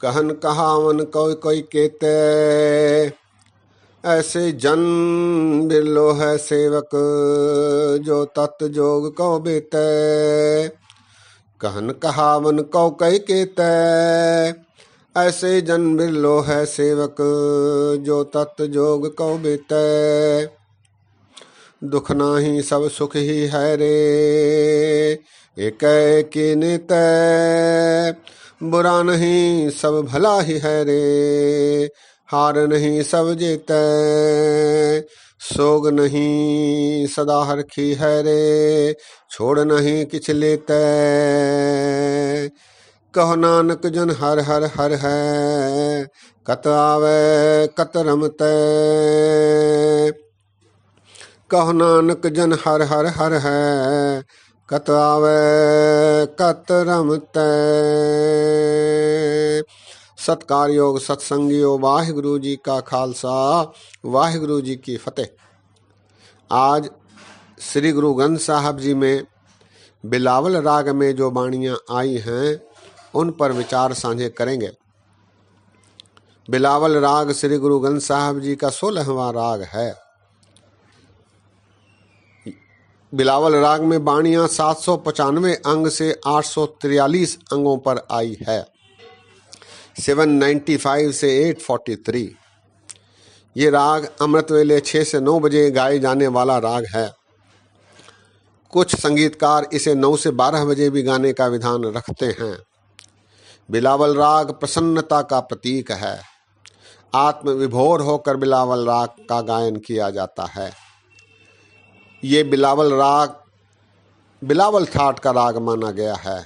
कहन कहावन कोई कोई केते, ऐसे जन बिरलो है सेवक, जो तत् जोग को बेते। कहन कहावन कौ कई केते, ऐसे जन बिरलो है सेवक, जो तत् जोग को बेते। दुख नाही सब सुख ही है रे, एक की नित। बुरा नहीं सब भला ही है रे, हार नहीं सब जीते। सोग नहीं सदा हरखी है रे, छोड़ नहीं किछ लेते। कहो नानक जन हर हर हर है, कत आवे कत रमते। कहो नानक जन हर हर हर है, कत आवे कत रमते। सत्कार योग सत्संगियों, वाहिगुरु जी का खालसा, वाहिगुरु जी की फतेह। आज श्री गुरु ग्रंथ साहब जी में बिलावल राग में जो बाणियां आई हैं उन पर विचार साझे करेंगे। बिलावल राग श्री गुरु ग्रंथ साहब जी का 16वां राग है। बिलावल राग में बाणियां 795 अंग से 843 अंगों पर आई है। 795 से 843। ये राग अमृत वेले 6 से 9 बजे गाए जाने वाला राग है। कुछ संगीतकार इसे 9 से 12 बजे भी गाने का विधान रखते हैं। बिलावल राग प्रसन्नता का प्रतीक है। आत्मविभोर होकर बिलावल राग का गायन किया जाता है। ये बिलावल राग बिलावल ठाट का राग माना गया है।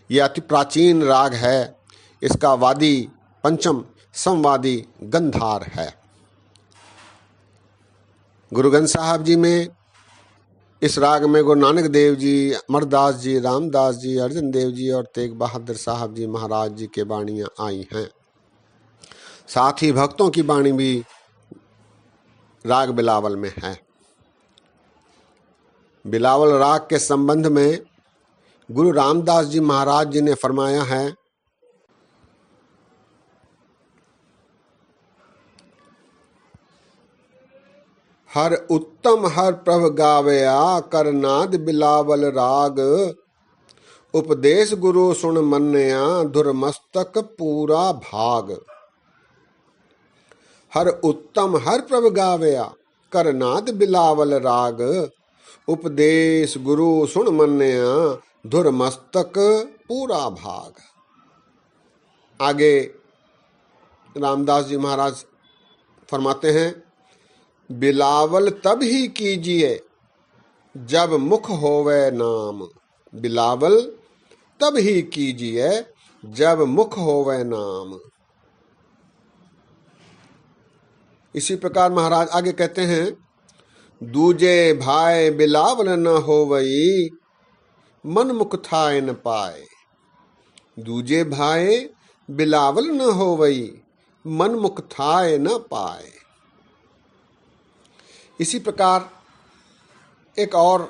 यह अति प्राचीन राग है। इसका वादी पंचम संवादी गंधार है। गुरु ग्रंथ साहब जी में इस राग में गुरु नानक देव जी, अमरदास जी, रामदास जी, अर्जन देव जी और तेग बहादुर साहब जी महाराज जी के बाणियां आई हैं। साथ ही भक्तों की बाणी भी राग बिलावल में है। बिलावल राग के संबंध में गुरु रामदास जी महाराज जी ने फरमाया है, हर उत्तम हर प्रभ गावया, करनाद बिलावल राग। उपदेश गुरु सुन मन्या, धुर मस्तक पूरा भाग। हर उत्तम हर प्रभ गावया, करनाद बिलावल राग। उपदेश गुरु सुन मन्या, धुर मस्तक पूरा भाग। आगे रामदास जी महाराज फरमाते हैं, बिलावल तब ही कीजिए जब मुख होवे नाम। बिलावल तब ही कीजिए जब मुख होवे नाम। इसी प्रकार महाराज आगे कहते हैं, दूजे भाई बिलावल न होवई, मन मुख थाए न पाए। दूजे भाई बिलावल न होवई, मन मुख थाए न पाए। इसी प्रकार एक और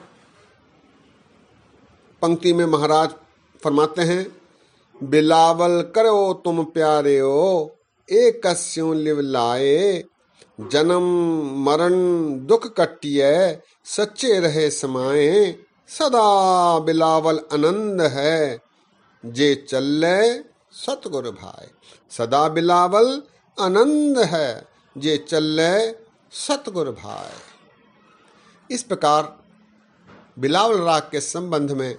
पंक्ति में महाराज फरमाते हैं, बिलावल करो तुम प्यारे हो, एक स्यों लिव लाए। जन्म मरण दुख कटिए, सच्चे रहे समाए। सदा बिलावल आनंद है, जे चले सतगुर भाई। सदा बिलावल आनंद है, जे चले सतगुर भाई। इस प्रकार बिलावल राग के संबंध में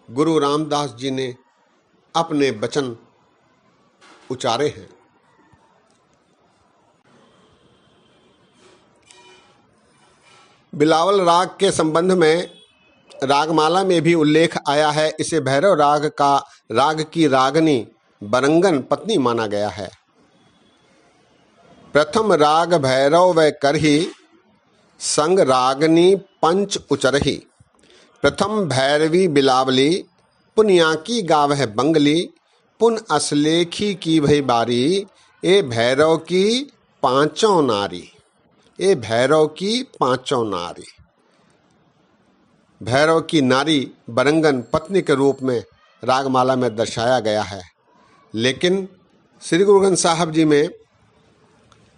गुरु रामदास जी ने अपने वचन उचारे हैं। बिलावल राग के संबंध में रागमाला में भी उल्लेख आया है। इसे भैरव राग की रागनी बरंगन पत्नी माना गया है। प्रथम राग भैरव व करही, संग रागनी पंच उचरही। प्रथम भैरवी बिलावली, पुनिया की गावह बंगली। पुन असलेखी की भई बारी, ए भैरव की पांचों नारी। ए भैरव की पांचों नारी। भैरव की नारी बरंगन पत्नी के रूप में रागमाला में दर्शाया गया है। लेकिन श्री गुरु ग्रंथ साहब जी में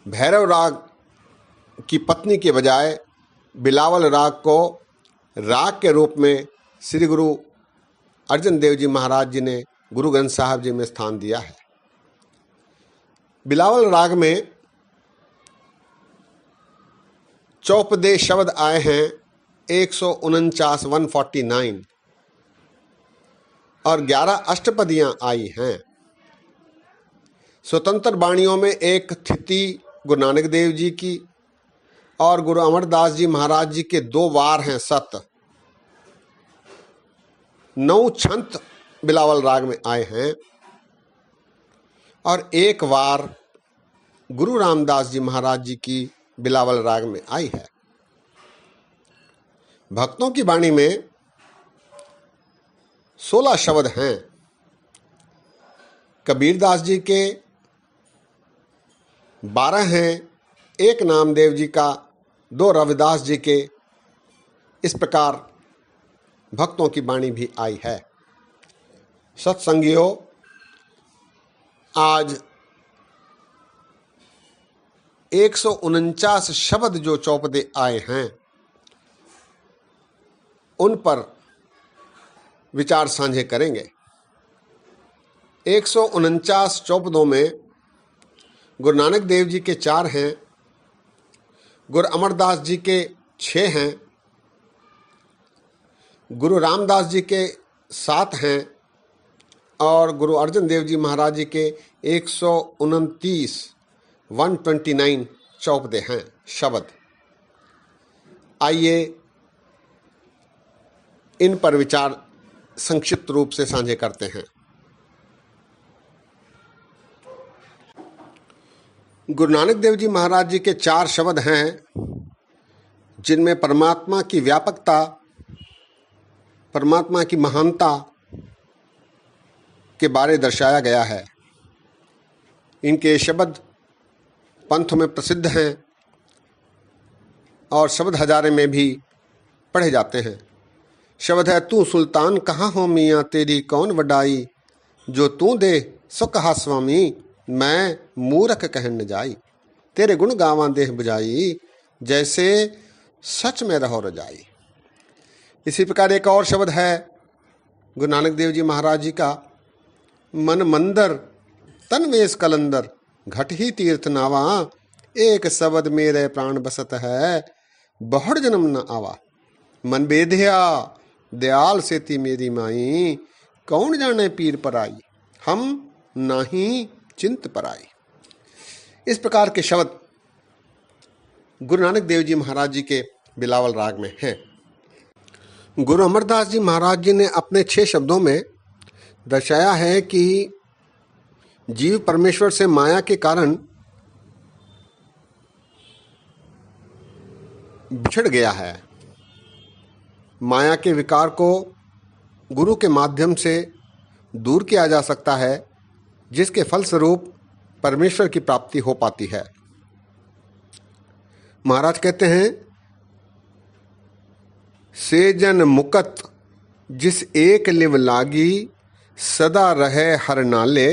भैरव राग की पत्नी के बजाय बिलावल राग को राग के रूप में श्री गुरु अर्जन देव जी महाराज जी ने गुरु ग्रंथ साहब जी में स्थान दिया है। बिलावल राग में चौपदे शब्द आए हैं 149 149 और 11 अष्टपदियां आई हैं। स्वतंत्र वाणियों में एक थिति गुरु नानक देव जी की और गुरु अमरदास जी महाराज जी के 2 वार हैं सत। 9 छंत बिलावल राग में आए हैं और 1 वार गुरु रामदास जी महाराज जी की बिलावल राग में आई है। भक्तों की वाणी में 16 शब्द हैं। कबीरदास जी के 12 हैं, 1 नामदेव जी का, 2 रविदास जी के। इस प्रकार भक्तों की वाणी भी आई है। सत्संगियों, आज 149 शब्द जो चौपदे आए हैं उन पर विचार साझे करेंगे। 149 चौपदों में गुरु नानक देव जी के 4 हैं, गुरु अमरदास जी के 6 हैं, गुरु रामदास जी के 7 हैं और गुरु अर्जन देव जी महाराज जी के 129 129 चौपदे हैं शब्द। आइए इन पर विचार संक्षिप्त रूप से साझे करते हैं। गुरु नानक देव जी महाराज जी के 4 शब्द हैं जिनमें परमात्मा की व्यापकता, परमात्मा की महानता के बारे दर्शाया गया है। इनके शब्द पंथ में प्रसिद्ध हैं और शब्द हजारे में भी पढ़े जाते हैं। शब्द है, तू सुल्तान कहाँ हो मियाँ तेरी कौन वडाई, जो तू दे सो कहा स्वामी मैं मूरख कहन न जाई, तेरे गुण गावा देह बुझाई जैसे सच में रहो रजाई। इसी प्रकार एक और शब्द है गुरु नानक देव जी महाराज जी का, मन मंदर तन वेश कलंदर घट ही तीर्थ नावा, एक शब्द मेरे प्राण बसत है बहुड़ जन्म न आवा, मन बेधिया दयाल सेती मेरी माई, कौन जाने पीर पर आई, हम नाही चिंत पर आई। इस प्रकार के शब्द गुरु नानक देव जी महाराज जी के बिलावल राग में हैं। गुरु अमरदास जी महाराज जी ने अपने 6 शब्दों में दर्शाया है कि जीव परमेश्वर से माया के कारण बिछड़ गया है। माया के विकार को गुरु के माध्यम से दूर किया जा सकता है, जिसके फलस्वरूप परमेश्वर की प्राप्ति हो पाती है। महाराज कहते हैं, से जन मुकत जिस एक लिव लागी, सदा रहे हर नाले,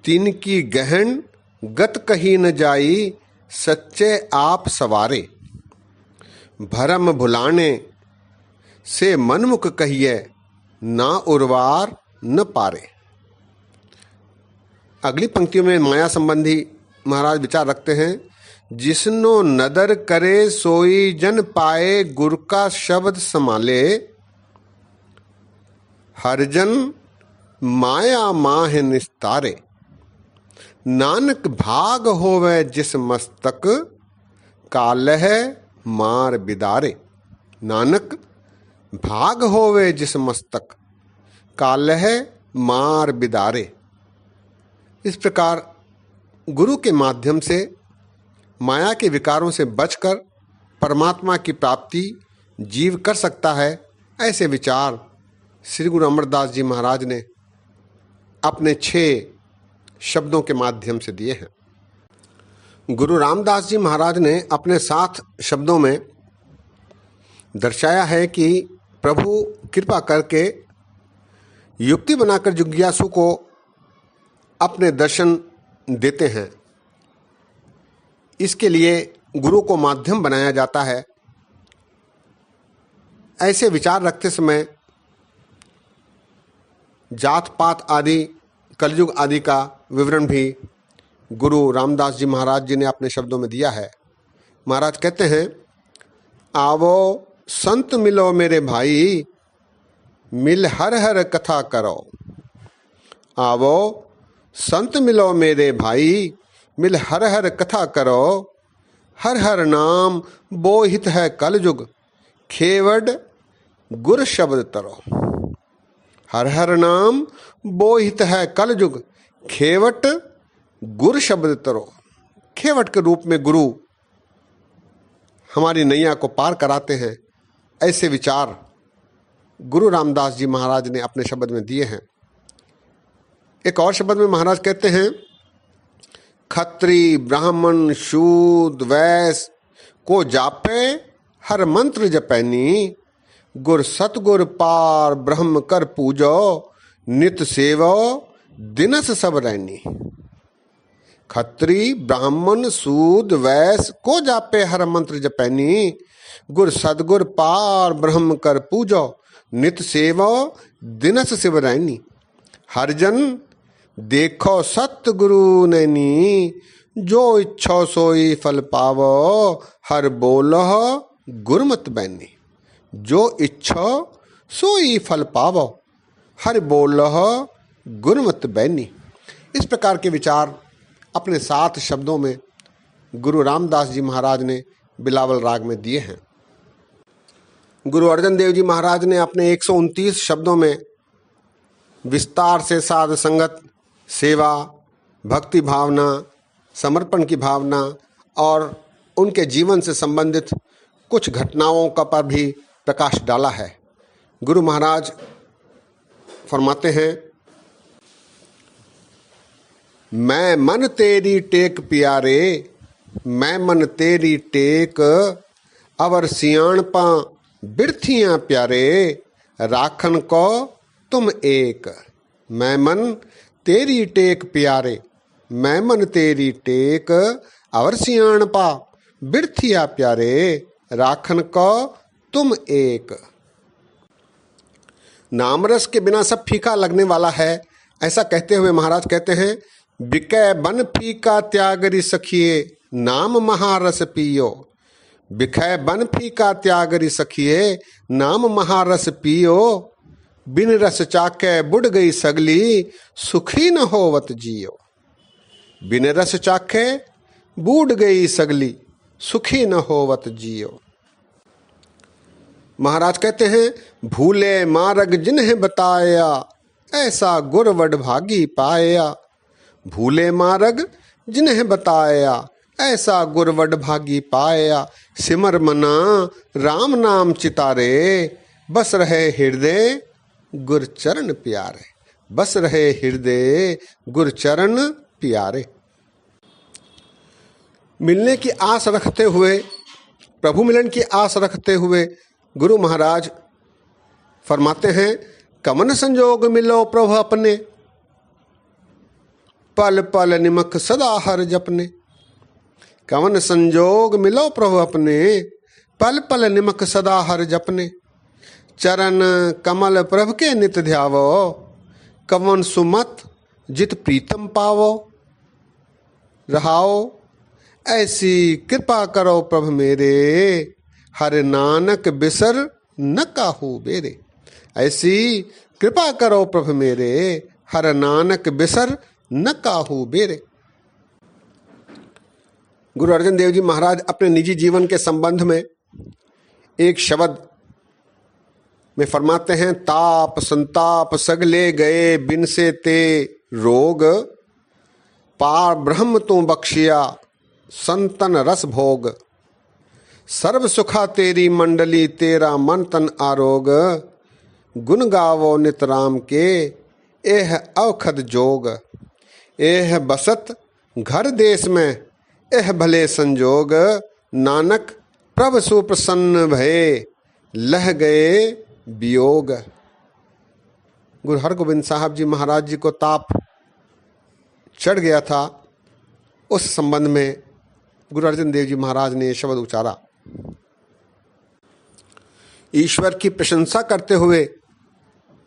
तिनकी गहन गत कही न जाई, सच्चे आप सवारे, भरम भुलाने से मनमुख कहिए, ना उर्वार न पारे। अगली पंक्तियों में माया संबंधी महाराज विचार रखते हैं, जिसनो नदर करे सोई जन पाए, गुर का शब्द संभाले, हरजन माया माह निस्तारे, नानक भाग होवे जिस मस्तक, कालह मार बिदारे। नानक भाग होवे जिस मस्तक, कालह मार बिदारे। इस प्रकार गुरु के माध्यम से माया के विकारों से बचकर परमात्मा की प्राप्ति जीव कर सकता है। ऐसे विचार श्री गुरु अमरदास जी महाराज ने अपने 6 शब्दों के माध्यम से दिए हैं। गुरु रामदास जी महाराज ने अपने 7 शब्दों में दर्शाया है कि प्रभु कृपा करके युक्ति बनाकर जिज्ञासु को अपने दर्शन देते हैं। इसके लिए गुरु को माध्यम बनाया जाता है। ऐसे विचार रखते समय जात पात आदि कलयुग आदि का विवरण भी गुरु रामदास जी महाराज जी ने अपने शब्दों में दिया है। महाराज कहते हैं, आवो संत मिलो मेरे भाई, मिल हर हर कथा करो। आवो संत मिलो मेरे भाई, मिल हर हर कथा करो। हर हर नाम बोहित है कलयुग, खेवड गुर शब्द तरो। हर हर नाम बोहित है कलयुग, खेवट गुर शब्द तरो। खेवट के रूप में गुरु हमारी नैया को पार कराते हैं। ऐसे विचार गुरु रामदास जी महाराज ने अपने शब्द में दिए हैं। एक और शब्द में महाराज कहते हैं, खत्री ब्राह्मण शूद्र वैश्य को जापे हर मंत्र जपैनी। गुर सतगुर पार ब्रह्म कर पूजो, नित सेवो दिनस सब रैनी। खत्री ब्राह्मण शूद्र वैश्य को जापे हर मंत्र जपैनी। गुर सतगुर पार ब्रह्म कर पूजो, नित सेवो दिनस शिव रैनी। हरजन देखो सत्य गुरु नैनी, जो इच्छो सोई फल पावो। हर बोलो गुरमत बैनी। जो इच्छो सोई फल पावो, हर बोलो गुरमत बैनी। इस प्रकार के विचार अपने 7 शब्दों में गुरु रामदास जी महाराज ने बिलावल राग में दिए हैं। गुरु अर्जन देव जी महाराज ने अपने 129 शब्दों में विस्तार से साध संगत, सेवा, भक्ति भावना, समर्पण की भावना और उनके जीवन से संबंधित कुछ घटनाओं का पर भी प्रकाश डाला है। गुरु महाराज फरमाते हैं, मैं मन तेरी टेक प्यारे, मैं मन तेरी टेक। अवर सियाणपा बिरथियां प्यारे, राखन को तुम एक। मैं मन तेरी टेक प्यारे, मैं मन तेरी टेक। अवर सियाणपा बिरथिया प्यारे, राखन को तुम एक। नाम रस के बिना सब फीका लगने वाला है, ऐसा कहते हुए महाराज कहते हैं, बिकै बन फीका त्यागरी सखिए, नाम महारस पियो। बिकै बन फीका त्यागरी सखिए, नाम महारस पियो। बिन रस चाके बुढ़ गई सगली, सुखी न होवत जियो। बिन रस चाके बूढ़ गई सगली, सुखी न होवत जियो। महाराज कहते हैं, भूले मार्ग जिन्हें बताया, ऐसा गुर वड भागी पाया। भूले मार्ग जिन्हें बताया, ऐसा गुर वड भागी पाया। सिमर मना राम नाम चितारे, बस रहे हृदय गुर चरण प्यारे। बस रहे हृदय गुर चरण प्यारे। मिलने की आस रखते हुए, प्रभु मिलन की आस रखते हुए गुरु महाराज फरमाते हैं, कमन संजोग मिलो प्रभु अपने, पल पल निमख सदा हर जपने। कमन संजोग मिलो प्रभु अपने, पल पल निमख सदा हर जपने। चरण कमल प्रभु के नित ध्यावो, कवन सुमत जित प्रीतम पावो। रहाओ ऐसी कृपा करो प्रभु मेरे, हर नानक बिसर न काहू बेरे। ऐसी कृपा करो प्रभु मेरे, हर नानक बिसर न काहू बेरे। गुरु अर्जन देव जी महाराज अपने निजी जीवन के संबंध में एक शब्द में फरमाते हैं, ताप संताप सगले गए बिन से ते रोग। पार ब्रह्म तू बख्शिया संतन रस भोग। सर्व सुखा तेरी मंडली तेरा मन तन आरोग। गुण गावो नित राम के एह अवखद जोग। एह बसत घर देश में एह भले संजोग। नानक प्रभु सुप्रसन्न भये लह गए वियोग। गुरु हरगोबिंद साहब जी महाराज जी को ताप चढ़ गया था, उस संबंध में गुरु अर्जन देव जी महाराज ने शब्द उच्चारा। ईश्वर की प्रशंसा करते हुए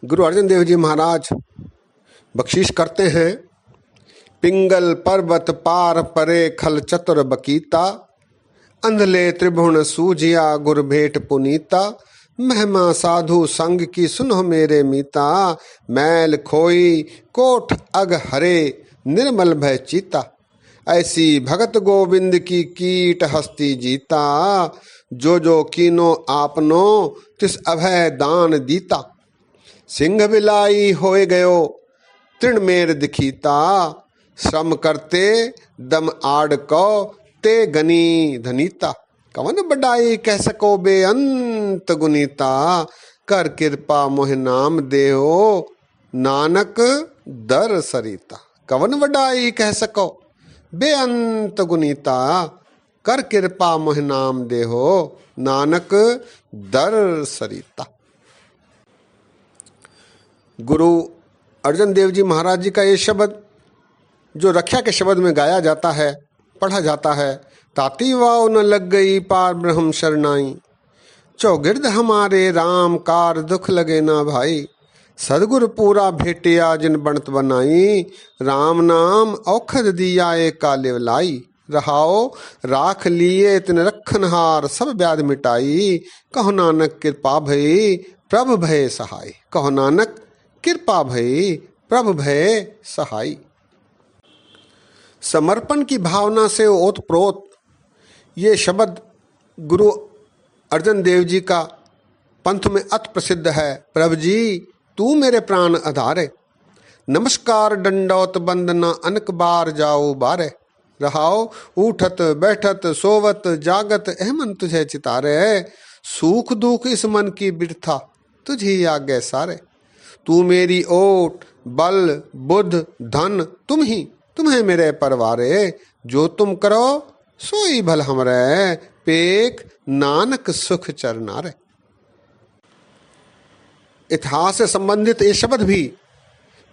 गुरु अर्जन देव जी महाराज बख्शीश करते हैं, पिंगल पर्वत पार परे खल चतुर बकीता, अंधले त्रिभुवन सूझिया गुर भेंट पुनीता, महिमा साधु संग की सुनो मेरे मीता, मैल खोई कोठ अग हरे निर्मल भय चीता, ऐसी भगत गोविंद की कीट हस्ती जीता, जो जो कीनो आपनो तिस अभय दान दीता, सिंह बिलाई होए गयो तृण मेर दिखीता, श्रम करते दम आड़ को ते गनी धनीता, कवन बढ़ाई कह सको बेअंत गुनीता, कर कृपा मोह नाम देहो नानक दर सरिता, कवन बढ़ाई कह सको बेअंत गुनीता, कर कृपा मोह नाम देहो नानक दर सरिता। गुरु अर्जन देव जी महाराज जी का ये शब्द जो रक्षा के शब्द में गाया जाता है, पढ़ा जाता है, ताती वाव न लग गई पार ब्रह्म शरणाई, चौगिर्द हमारे राम कार दुख लगे ना भाई, सदगुरु पूरा भेटिया जिन बनत बनाई, राम नाम औखद दिया एक काले लाई, रहाओ राख लिए तिन रखनहार सब व्याध मिटाई, कहो नानक कृपा भई प्रभु भय सहाय, कहो नानक कृपा भई प्रभु भय सहाय। समर्पण की भावना से ओतप्रोत ये शब्द गुरु अर्जन देव जी का पंथ में अति प्रसिद्ध है। प्रभु जी तू मेरे प्राण आधारे, नमस्कार दंडौत बंदना अनक बार जाओ बारे, रहाओ उठत बैठत सोवत जागत अहमन तुझे चितारे, सुख दुख इस मन की बिरथा तुझी आगे सारे, तू मेरी ओट बल बुद्ध धन तुम्हें मेरे परवारे, जो तुम करो सोई भल हमरे, पेक नानक सुख चरनारे। इतिहास से संबंधित ये शब्द भी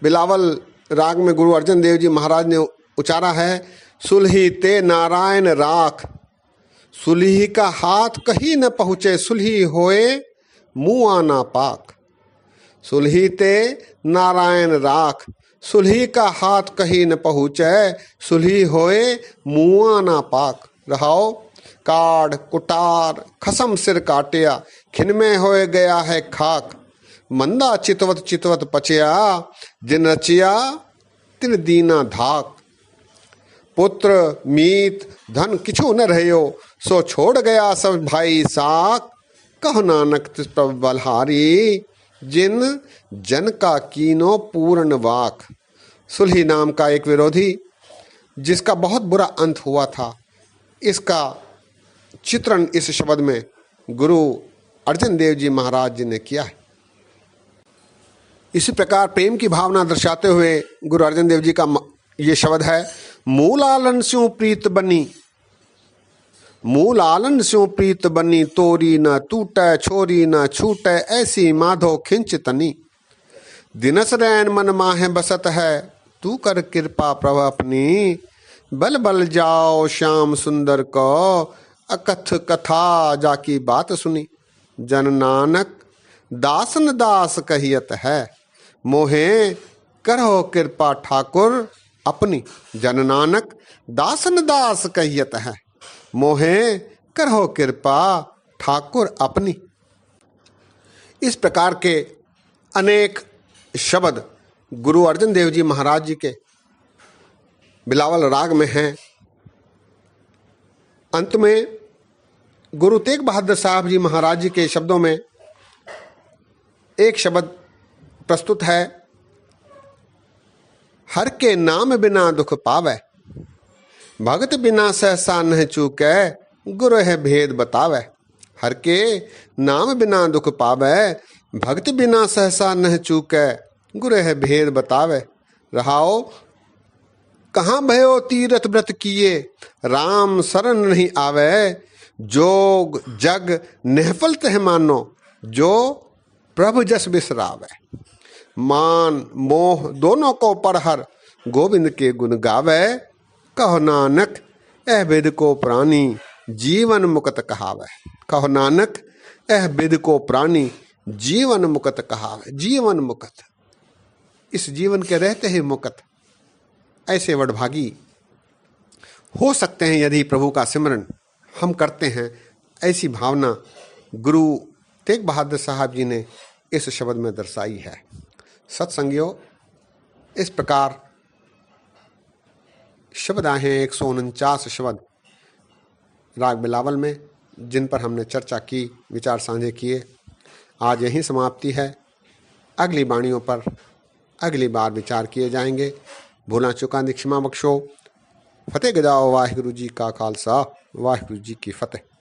बिलावल राग में गुरु अर्जन देव जी महाराज ने उचारा है। सुलही ते नारायण राख, सुलही का हाथ कहीं न पहुँचे, सुलही होए मुँह आना पाक, सुलही ते नारायण राख, सुलही का हाथ कहीं न पहुँचे, सुलही होए मुँह आना पाक, रहाओ काढ़ कुटार खसम सिर काटिया, खिन में होए गया है खाक, मंदा चितवत चितवत पचिया, जिन रचिया तिन दीना धाक, पुत्र मीत धन किछु न रहियो, सो छोड़ गया सब भाई साक, कहो नानक तिस प्रभु बलहारी, जिन जन का कीनो पूर्ण वाक। सुलही नाम का एक विरोधी जिसका बहुत बुरा अंत हुआ था, इसका चित्रण इस शब्द में गुरु अर्जन देव जी महाराज जी ने किया है। इसी प्रकार प्रेम की भावना दर्शाते हुए गुरु अर्जन देव जी का ये शब्द है, मूल आलन स्यों प्रीत बनी, मूल आलन स्यों प्रीत बनी, तोरी न टूटे छोरी न छूटे, ऐसी माधो खिंच तनी, दिनस रैन मन माहे बसत है, तू कर कृपा प्रभु अपनी, बल बल जाओ श्याम सुंदर को, अकथ कथा जाकी बात सुनी, जन नानक दासन दास कहियत है, मोहे करो कृपा ठाकुर अपनी, जन नानक दासन दास कहियत है, मोहे करो कृपा ठाकुर अपनी। इस प्रकार के अनेक शब्द गुरु अर्जन देव जी महाराज जी के बिलावल राग में हैं। अंत में गुरु तेग बहादुर साहब जी महाराज जी के शब्दों में एक शब्द प्रस्तुत है, हर के नाम बिना दुख पावे, भगत बिना सहसा न चूके, गुरु है भेद बतावे, हर के नाम बिना दुख पावे, भगत बिना सहसा न चूके, गुरु है भेद बतावे, रहाओ कहाँ भयो तीरथ व्रत किए, राम शरण नहीं आवे, जोग जग निहफल तह मानो, जो प्रभु जस बिसरावे, मान मोह दोनों को परहर, गोविंद के गुण गावे, कहो नानक एह बिद को प्राणी जीवन मुक्त कहावे। कहो नानक एह बिद को प्राणी जीवन मुक्त कहावे। जीवन मुक्त, इस जीवन के रहते ही मुक्त। ऐसे वडभागी हो सकते हैं यदि प्रभु का सिमरन हम करते हैं। ऐसी भावना गुरु तेग बहादुर साहब जी ने इस शब्द में दर्शाई है। सत्संगियों, इस प्रकार शब्द आए हैं 149 शब्द राग बिलावल में, जिन पर हमने चर्चा की, विचार साझे किए। आज यहीं समाप्ति है। अगली वाणियों पर अगली बार विचार किए जाएंगे। भूला चुका दी क्षमा बख्शो। फतेह गजाओ। वाहिगुरु जी का खालसा, वाहिगुरु जी की फतेह।